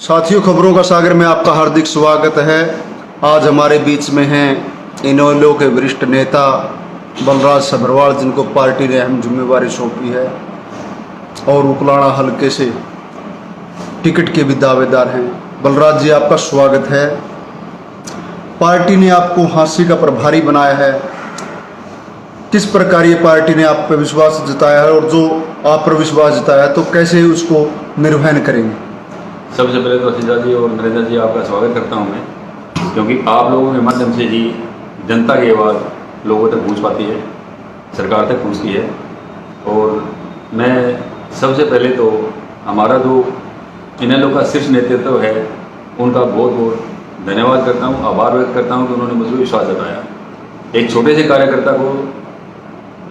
साथियों, खबरों का सागर में आपका हार्दिक स्वागत है। आज हमारे बीच में हैं इनेलो के वरिष्ठ नेता बलराज सभरवाल, जिनको पार्टी ने अहम जिम्मेवारी सौंपी है और उकलाना हलके से टिकट के भी दावेदार हैं। बलराज जी, आपका स्वागत है। पार्टी ने आपको हांसी का प्रभारी बनाया है। किस प्रकार ये पार्टी ने आप पर विश्वास जताया है, और जो आप पर विश्वास जताया है तो कैसे उसको निर्वहन करेंगे? सबसे पहले तो असीजा जी और नरेंद्र जी, आपका स्वागत करता हूं मैं, क्योंकि आप लोगों के माध्यम से ही जनता की आवाज़ लोगों तक पहुंच पाती है, सरकार तक पहुंचती है। और मैं सबसे पहले तो हमारा जो इनेलो का शीर्ष नेतृत्व है उनका बहुत बहुत धन्यवाद करता हूं, आभार व्यक्त करता हूं कि उन्होंने मुझे विश्वास जताया। एक छोटे से कार्यकर्ता को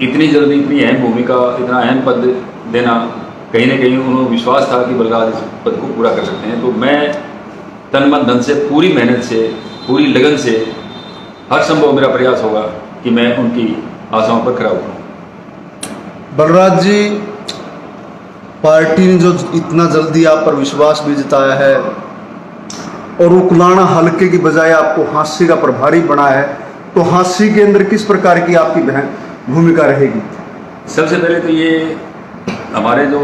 इतनी जल्दी इतनी अहम भूमिका, इतना अहम पद देना, कहीं ना कहीं उन्होंने विश्वास था कि बलराज इस पद को पूरा कर सकते हैं। तो मैं तन मन धन से, पूरी मेहनत से, पूरी लगन से, हर संभव मेरा प्रयास होगा कि मैं उनकी आशाओं पर खरा उतरूं। बलराज जी, पार्टी ने जो इतना जल्दी आप पर विश्वास भी जताया है और उकलाना हलके की बजाय आपको हांसी का प्रभारी बनाया है, तो हांसी के अंदर किस प्रकार की आपकी भूमिका रहेगी? सबसे पहले तो ये हमारे जो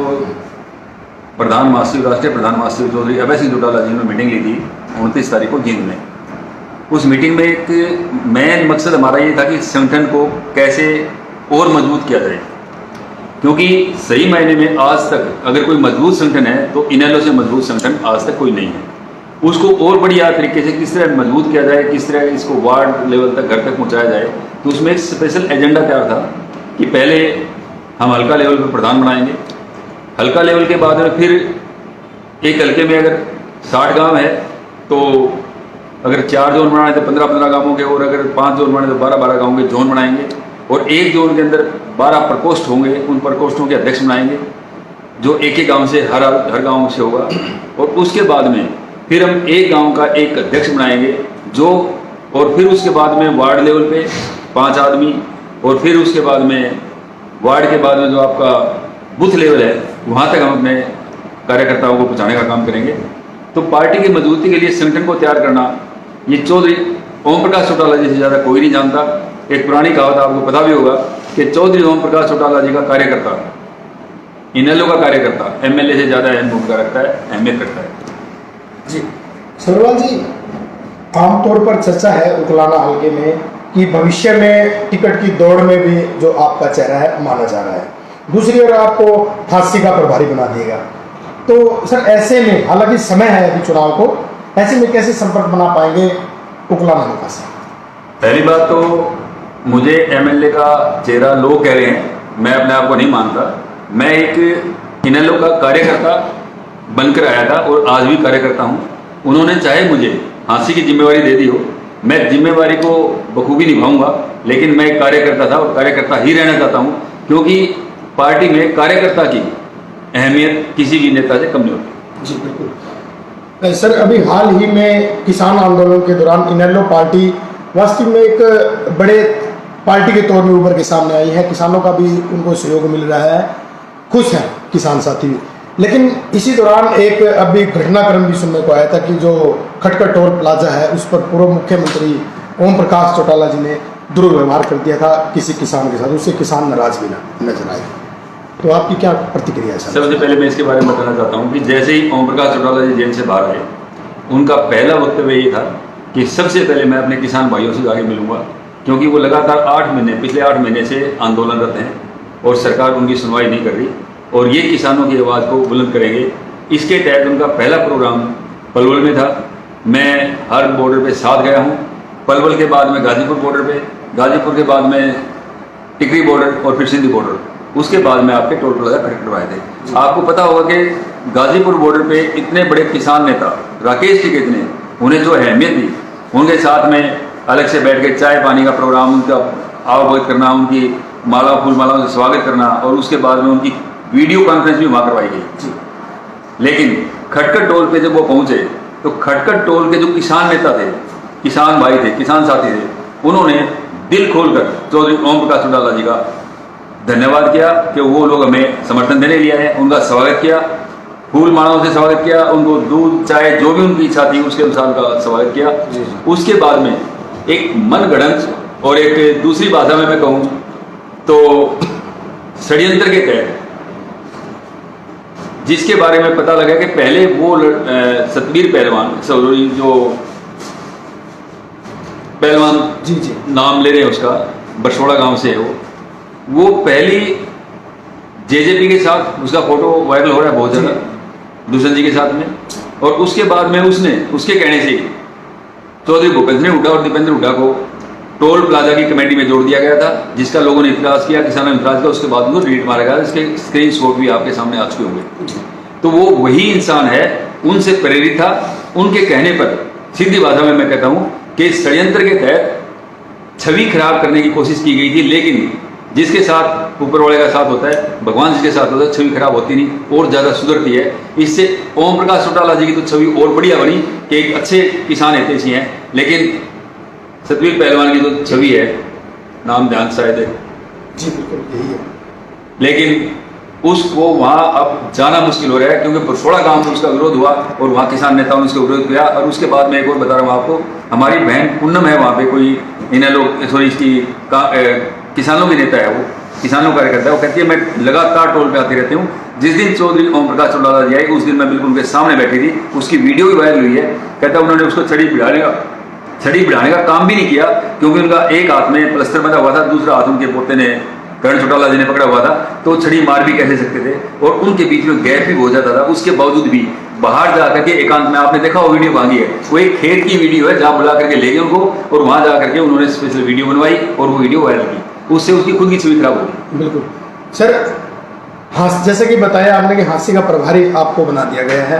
प्रधान महासचिव, राष्ट्रीय प्रधान महासचिव चौधरी अभय सिंह चौटाला जी ने मीटिंग ली थी 29 तारीख को जींद में। उस मीटिंग में एक मेन मकसद हमारा ये था कि संगठन को कैसे और मजबूत किया जाए, क्योंकि सही मायने में आज तक अगर कोई मजबूत संगठन है तो इनेलो से मजबूत संगठन आज तक कोई नहीं है। उसको और बढ़िया तरीके से किस तरह मजबूत किया जाए, किस तरह इसको वार्ड लेवल तक, घर तक पहुँचाया जाए, तो उसमें एक स्पेशल एजेंडा तैयार था कि पहले हम हल्का लेवल पर प्रधान बनाएंगे। हल्का लेवल के बाद में फिर एक हल्के में अगर 60 गांव है तो अगर 4 जोन बनाए तो 15-15 गांवों के, और अगर 5 जोन बनाए तो 12-12 गांवों के जोन बनाएंगे, और एक जोन के अंदर 12 प्रकोष्ठ होंगे। उन प्रकोष्ठों के अध्यक्ष बनाएंगे जो एक गांव से हर गांव से होगा। और उसके बाद में फिर हम एक गाँव का एक अध्यक्ष बनाएंगे जो, और फिर उसके बाद में वार्ड लेवल पे 5 आदमी, और फिर उसके बाद में वार्ड के बाद में जो आपका बूथ लेवल है वहाँ तक हम अपने कार्यकर्ताओं को पहुँचाने का काम करेंगे। तो पार्टी की मजबूती के लिए संगठन को तैयार करना, ये चौधरी ओम प्रकाश चौटाला जी से ज़्यादा कोई नहीं जानता। एक पुरानी कहावत आपको पता भी होगा कि चौधरी ओम प्रकाश चौटाला जी का कार्यकर्ता, इनेलो का कार्यकर्ता एमएलए से ज़्यादा अहम भूमिका रखता है, अहमियत रखता है। जी सभरवाल जी, आमतौर पर चर्चा है उकलाना हल्के में कि भविष्य में टिकट की दौड़ में भी जो आपका चेहरा है माना जा रहा है, दूसरी ओर आपको हांसी का प्रभारी बना दिएगा। तो सर, ऐसे में, हालांकि समय है अभी चुनाव को, ऐसे में कैसे संपर्क बना पाएंगे उकलाना हल्का से? पहली बात तो मुझे एमएलए का चेहरा लोग कह रहे हैं, मैं अपने आप को नहीं मानता। मैं एक इनेलो का कार्यकर्ता बनकर आया था और आज भी कार्यकर्ता हूँ। उन्होंने चाहे मुझे हांसी की जिम्मेवारी दे दी हो, मैं जिम्मेवारी को बखूबी निभाऊंगा, लेकिन मैं एक कार्यकर्ता था और कार्यकर्ता ही रहना चाहता हूं, क्योंकि पार्टी में कार्यकर्ता की अहमियत किसी भी नेता से कम नहीं होती। जी बिल्कुल। सर, अभी हाल ही में किसान आंदोलन के दौरान इनेलो पार्टी वास्तव में एक बड़े पार्टी के तौर में उभर के सामने आई है। किसानों का भी उनको सहयोग मिल रहा है, खुश हैं किसान साथी। लेकिन इसी दौरान एक अभी घटनाक्रम भी सुनने को आया था कि जो खटकर टोल प्लाजा है उस पर पूर्व मुख्यमंत्री ओम प्रकाश चौटाला जी ने दुर्व्यवहार कर दिया था किसी किसान के साथ, उससे किसान नाराज भी नजर आए। तो आपकी क्या प्रतिक्रिया है? सबसे पहले मैं इसके बारे में बताना चाहता हूँ कि जैसे ही ओम प्रकाश चौटाला जी जेल से बाहर आए, उनका पहला वक्तव्य ये था कि सबसे पहले मैं अपने किसान भाइयों से आगे मिलूंगा, क्योंकि वो लगातार 8 महीने, पिछले 8 महीने से आंदोलनरत हैं और सरकार उनकी सुनवाई नहीं कर रही, और ये किसानों की आवाज़ को बुलंद करेंगे। इसके तहत उनका पहला प्रोग्राम पलवल में था। मैं हर बॉर्डर पे साथ गया हूँ। पलवल के बाद में गाजीपुर बॉर्डर पे, गाजीपुर के बाद में टिकरी बॉर्डर और फिर सिंधी बॉर्डर, उसके बाद में आपके टोल प्लाजा खड़े करवाए थे। आपको पता होगा कि गाजीपुर बॉर्डर पे इतने बड़े किसान नेता राकेश टिकैत ने उन्हें जो अहमियत दी, उनके साथ में अलग से बैठ के चाय पानी का प्रोग्राम, उनका आवभगत करना, उनकी माला फूल मालाओं से स्वागत करना, और उसके बाद में उनकी वीडियो कॉन्फ्रेंस भी वहाँ करवाई गई। लेकिन खटकर टोल पे जब वो पहुँचे तो खटकर टोल के जो किसान नेता थे, किसान भाई थे, किसान साथी थे, उन्होंने दिल खोलकर चौधरी ओम प्रकाश चौटाला जी का धन्यवाद किया कि वो लोग हमें समर्थन देने लिया है, उनका स्वागत किया। फूल मालाओं से स्वागत किया, उनको दूध चाय जो भी उनकी इच्छा थी उसके अनुसार उनका स्वागत किया। उसके बाद में एक मनगढ़ंत और एक दूसरी भाषा में मैं कहूँ तो षड्यंत्र के तहत, जिसके बारे में पता लगा कि पहले वो सतबीर पहलवान सौरी जो पहलवान जी जी नाम ले रहे हैं उसका, बरसोड़ा गांव से है वो पहली जेजेपी के साथ उसका फोटो वायरल हो रहा है बहुत ज़्यादा दुष्यंत जी के साथ में, और उसके बाद में उसने उसके कहने से चौधरी भूपेंद्र हुड्डा और दीपेंद्र हुड्डा को टोल प्लाजा की कमेटी में जोड़ दिया गया था, जिसका लोगों ने इतराज़ किया, किसानों ने इतराज़ किया। उसके बाद उनको डिलीट मारा गया, इसके स्क्रीनशॉट भी आपके सामने आ चुके होंगे। तो वो वही इंसान है, उनसे प्रेरित था। उनके कहने पर सीधी भाषा में मैं कहता हूँ कि षड्यंत्र के तहत छवि खराब करने की कोशिश की गई थी, लेकिन जिसके साथ ऊपर वाले का साथ होता है, भगवान जिसके साथ होता है, छवि खराब होती नहीं और ज़्यादा सुधरती है। इससे ओम प्रकाश चौटाला जी की तो छवि और बढ़िया बनी कि एक अच्छे किसान हितैषी हैं, लेकिन सतबीर पहलवान की तो छवि है, नाम ध्यान शायद है जी बिल्कुल यही है, लेकिन उसको वहाँ अब जाना मुश्किल हो रहा है, क्योंकि बरसोड़ा गांव में उसका विरोध हुआ और वहाँ किसान नेताओं ने उसका विरोध किया। और उसके बाद में एक और बता रहा हूँ आपको, हमारी बहन पूनम है वहाँ पे, कोई इन लोग सॉरी इसकी किसानों की नेता है, वो किसानों का कार्यकर्ता है। वो कहती है मैं लगातार टोल पे आती रहती हूँ। जिस दिन चौधरी ओम प्रकाश चौटाला जी आए उस दिन मैं बिल्कुल उनके सामने बैठी थी, उसकी वीडियो भी वायरल हुई है। कहता उन्होंने उसको छड़ी भिड़ाने का काम भी नहीं किया, क्योंकि उनका एक हाथ में प्लस्तर बंधा हुआ था, दूसरा हाथ उनके पोते ने करण चौटाला जी ने पकड़ा हुआ था, तो छड़ी मार भी कैसे सकते थे, और उनके बीच में गैप भी हो जाता था। उसके बावजूद भी बाहर जा करके एकांत में, आपने देखा वो वीडियो भांगी है, वो एक खेत की वीडियो है जहाँ बुला करके ले गए उनको, और वहां जा करके उन्होंने स्पेशल वीडियो बनवाई और वो वीडियो वायरल की। उससे उसकी खुद की छवि खराब होगी। बिल्कुल सर, जैसे कि बताया आपने कि हास्य का प्रभारी आपको बना दिया गया है,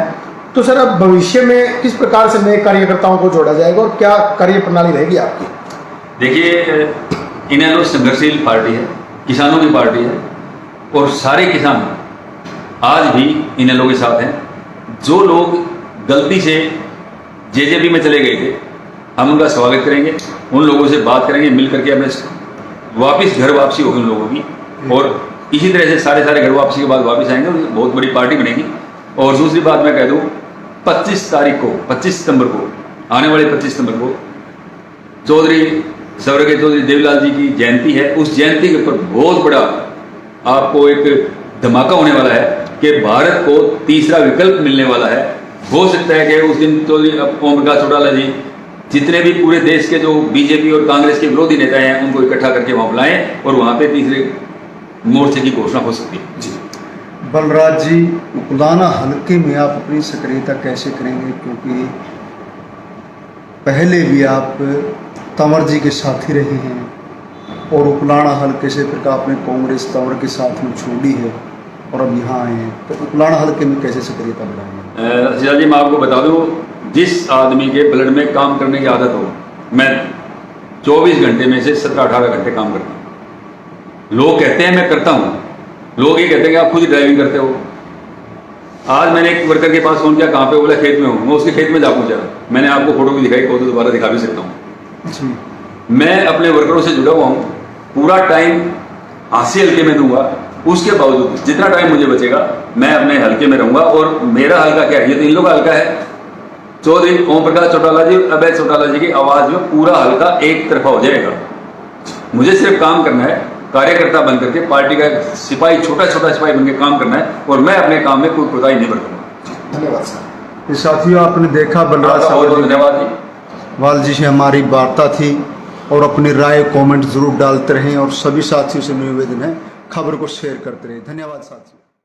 तो सर अब भविष्य में किस प्रकार से नए कार्यकर्ताओं को जोड़ा जाएगा और क्या कार्य प्रणाली रहेगी आपकी? देखिए, इनेलो संघर्षशील पार्टी है, किसानों की पार्टी है, और सारे किसान आज भी इनेलो के साथ हैं। जो लोग गलती से जेजेपी में चले गए थे, हम उनका स्वागत करेंगे, उन लोगों से बात करेंगे, मिल करके हमें वापस घर वापसी होगी उन लोगों की, और इसी तरह से सारे घर वापसी के बाद वापस आएंगे, बहुत बड़ी पार्टी बनेगी। और दूसरी बात मैं कह दूं, 25 तारीख को, 25 सितंबर को, आने वाले 25 सितंबर को स्वर्गीय चौधरी देवीलाल जी की जयंती है। उस जयंती के ऊपर बहुत बड़ा आपको एक धमाका होने वाला है कि भारत को तीसरा विकल्प मिलने वाला है। हो सकता है कि उस दिन चौधरी ओम प्रकाश चौटाला जी जितने भी पूरे देश के जो बीजेपी और कांग्रेस के विरोधी नेता हैं उनको इकट्ठा करके वहां बुलाएं और वहां पे तीसरे मोर्चे की घोषणा हो सकती है। जी बलराज जी, उकलाना हल्के में आप अपनी सक्रियता कैसे करेंगे, क्योंकि पहले भी आप तंवर जी के साथ ही रहे हैं और उकलाना हल्के से फिर आपने कांग्रेस तंवर के साथ में छोड़ी है और अब यहाँ आए हैं, तो उकलाना हल्के में कैसे सक्रियता बढ़ाएंगे? सिया जी, मैं आपको बता दूं, जिस आदमी के ब्लड में काम करने की आदत हो, मैं 24 घंटे में से 17-18 घंटे काम करता हूँ। लोग कहते हैं मैं करता हूँ, लोग ये कहते हैं कि आप खुद ही ड्राइविंग करते हो। आज मैंने एक वर्कर के पास फोन किया, कहाँ पे, बोला खेत में हूँ। मैं उसके खेत में जा पहुँचा, मैंने आपको फोटो भी दिखाई, फोटो दोबारा दिखा भी सकता हूँ। मैं अपने वर्करों से जुड़ा हुआ हूँ, पूरा टाइम हाथी हल्के में दूंगा। उसके बावजूद जितना टाइम मुझे बचेगा मैं अपने हल्के में रहूंगा। और मेरा हल्का क्या है, ये तो इन लोगों का हल्का है। चौधरी ओम प्रकाश चौटाला जी, अभय चौटाला जी की आवाज में पूरा हल्का एक तरफा हो जाएगा। मुझे सिर्फ काम करना है, कार्यकर्ता बन करके पार्टी का सिपाही, छोटा सिपाही बनकर काम करना है, और मैं अपने काम में कोई कोताही नहीं बरतूंगा। धन्यवाद सर। साथियों, आपने देखा बलराज धन्यवाद जी। वाल जी से हमारी वार्ता थी, और अपनी राय कमेंट जरूर डालते रहें, और सभी साथियों से निवेदन है खबर को शेयर करते रहें। धन्यवाद साथियों।